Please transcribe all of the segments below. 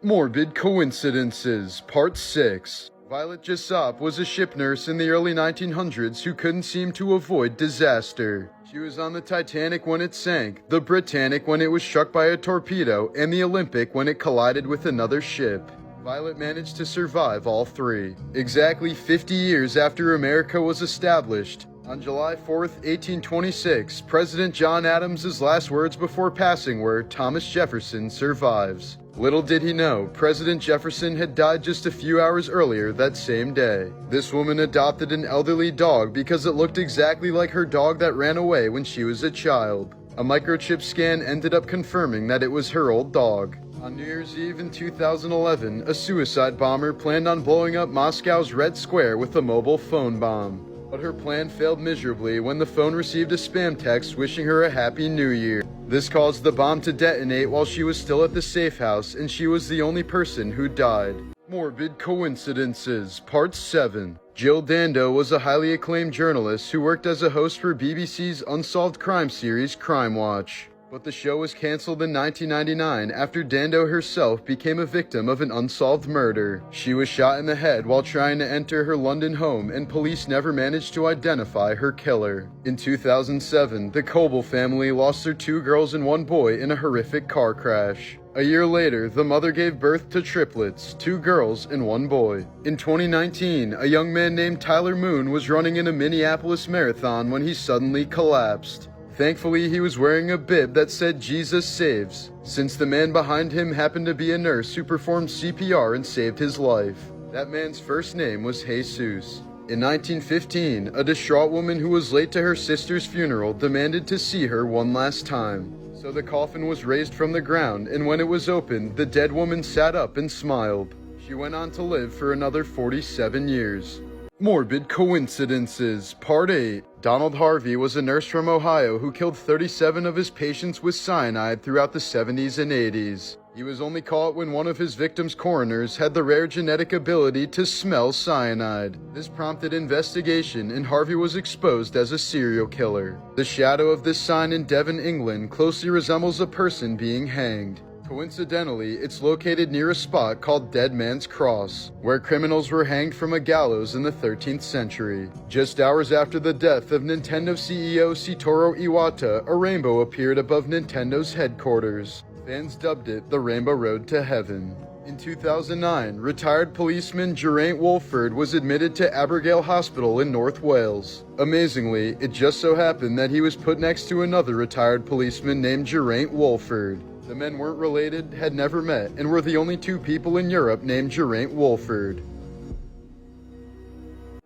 Morbid Coincidences, Part 6. Violet Jessop was a ship nurse in the early 1900s who couldn't seem to avoid disaster. She was on the Titanic when it sank, the Britannic when it was struck by a torpedo, and the Olympic when it collided with another ship. Violet managed to survive all three. Exactly 50 years after America was established, on July 4th, 1826, President John Adams' last words before passing were, "Thomas Jefferson survives." Little did he know, President Jefferson had died just a few hours earlier that same day. This woman adopted an elderly dog because it looked exactly like her dog that ran away when she was a child. A microchip scan ended up confirming that it was her old dog. On New Year's Eve in 2011, a suicide bomber planned on blowing up Moscow's Red Square with a mobile phone bomb. But her plan failed miserably when the phone received a spam text wishing her a happy new year. This caused the bomb to detonate while she was still at the safe house, and she was the only person who died. Morbid Coincidences, Part 7. Jill Dando was a highly acclaimed journalist who worked as a host for BBC's unsolved crime series Crime Watch. But the show was cancelled in 1999 after Dando herself became a victim of an unsolved murder. She was shot in the head while trying to enter her London home, and police never managed to identify her killer. In 2007, the Coble family lost their 2 girls and 1 boy in a horrific car crash. A year later, the mother gave birth to triplets, 2 girls and 1 boy. In 2019, a young man named Tyler Moon was running in a Minneapolis marathon when he suddenly collapsed. Thankfully, he was wearing a bib that said Jesus saves, since the man behind him happened to be a nurse who performed CPR and saved his life. That man's first name was Jesus. In 1915, a distraught woman who was late to her sister's funeral demanded to see her one last time. So the coffin was raised from the ground, and when it was opened, the dead woman sat up and smiled. She went on to live for another 47 years. Morbid Coincidences, Part 8. Donald Harvey was a nurse from Ohio who killed 37 of his patients with cyanide throughout the 70s and 80s. He was only caught when one of his victims' coroners had the rare genetic ability to smell cyanide. This prompted investigation, and Harvey was exposed as a serial killer. The shadow of this sign in Devon, England, closely resembles a person being hanged. Coincidentally, it's located near a spot called Dead Man's Cross, where criminals were hanged from a gallows in the 13th century. Just hours after the death of Nintendo CEO Satoru Iwata, a rainbow appeared above Nintendo's headquarters. Fans dubbed it the Rainbow Road to Heaven. In 2009, retired policeman Geraint Wolford was admitted to Abergele Hospital in North Wales. Amazingly, it just so happened that he was put next to another retired policeman named Geraint Wolford. The men weren't related, had never met, and were the only 2 people in Europe named Geraint Wolford.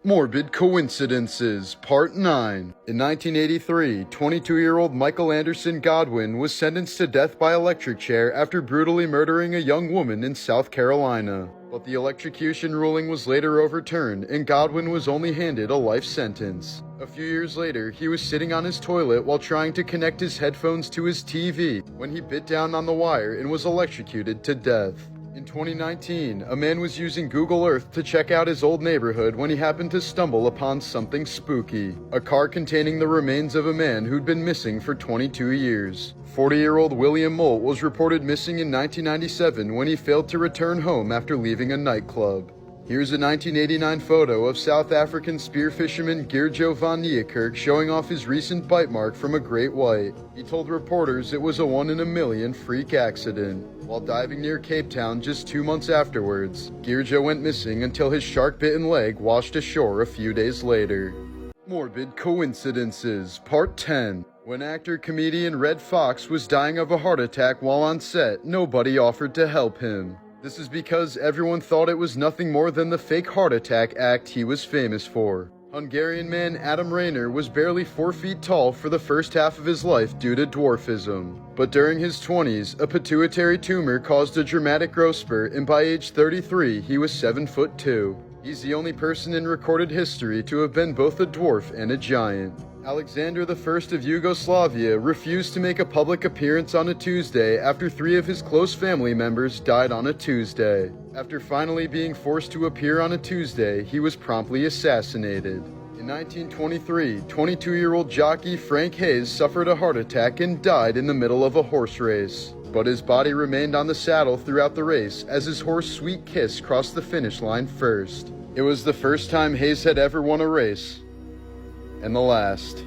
Morbid Coincidences, Part 9. In 1983, 22-year-old Michael Anderson Godwin was sentenced to death by electric chair after brutally murdering a young woman in South Carolina. But the electrocution ruling was later overturned, and Godwin was only handed a life sentence. A few years later, he was sitting on his toilet while trying to connect his headphones to his TV when he bit down on the wire and was electrocuted to death. In 2019, a man was using Google Earth to check out his old neighborhood when he happened to stumble upon something spooky. A car containing the remains of a man who'd been missing for 22 years. 40-year-old William Moult was reported missing in 1997 when he failed to return home after leaving a nightclub. Here's a 1989 photo of South African spear fisherman Geerjo van Niekerk showing off his recent bite mark from a great white. He told reporters it was a 1 in a million freak accident. While diving near Cape Town just 2 months afterwards, Geerjo went missing until his shark-bitten leg washed ashore a few days later. Morbid Coincidences, Part 10. When actor-comedian Red Fox was dying of a heart attack while on set, nobody offered to help him. This is because everyone thought it was nothing more than the fake heart attack act he was famous for. Hungarian man Adam Rayner was barely 4 feet tall for the first half of his life due to dwarfism. But during his 20s, a pituitary tumor caused a dramatic growth spurt, and by age 33, he was 7'2". He's the only person in recorded history to have been both a dwarf and a giant. Alexander I of Yugoslavia refused to make a public appearance on a Tuesday after 3 of his close family members died on a Tuesday. After finally being forced to appear on a Tuesday, he was promptly assassinated. In 1923, 22-year-old jockey Frank Hayes suffered a heart attack and died in the middle of a horse race. but his body remained on the saddle throughout the race as his horse Sweet Kiss crossed the finish line first. It was the first time Hayes had ever won a race, and the last.